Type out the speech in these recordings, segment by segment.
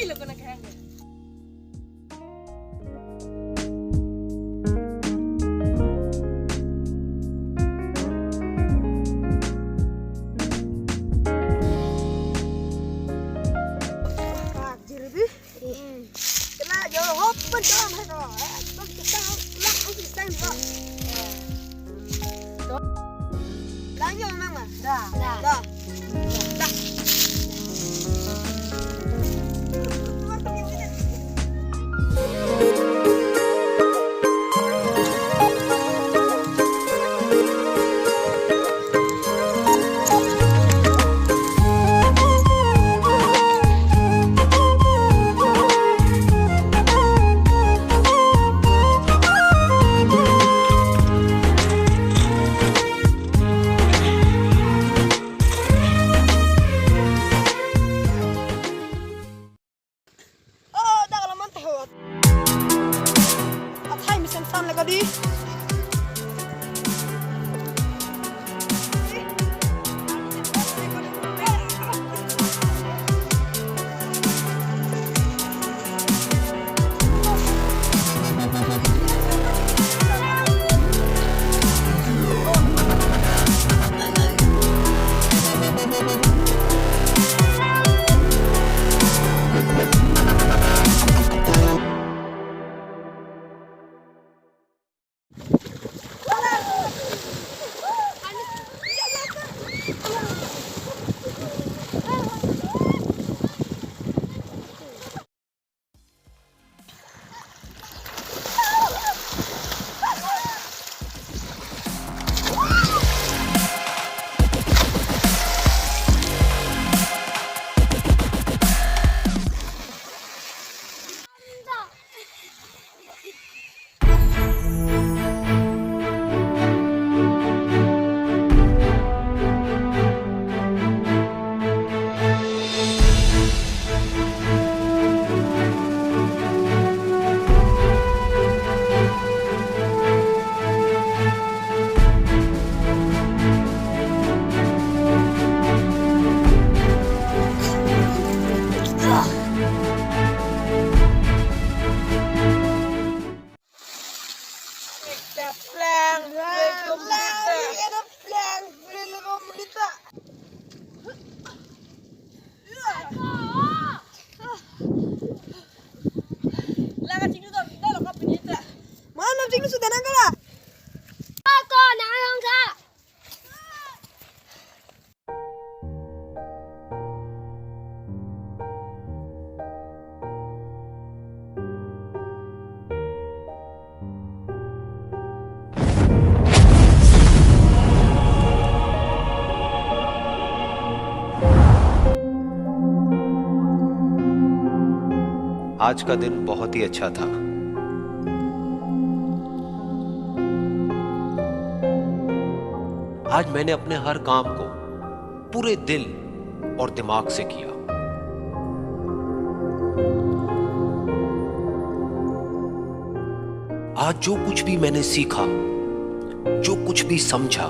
Gila ko naghanga. Lanjut mama. Dah. Dah. Tadi sudah nangkala. Ako nangangka. आज का दिन बहुत ही अच्छा था। आज मैंने अपने हर काम को पूरे दिल और दिमाग से किया। आज जो कुछ भी मैंने सीखा, जो कुछ भी समझा,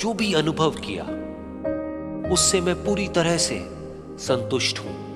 जो भी अनुभव किया, उससे मैं पूरी तरह से संतुष्ट हूं।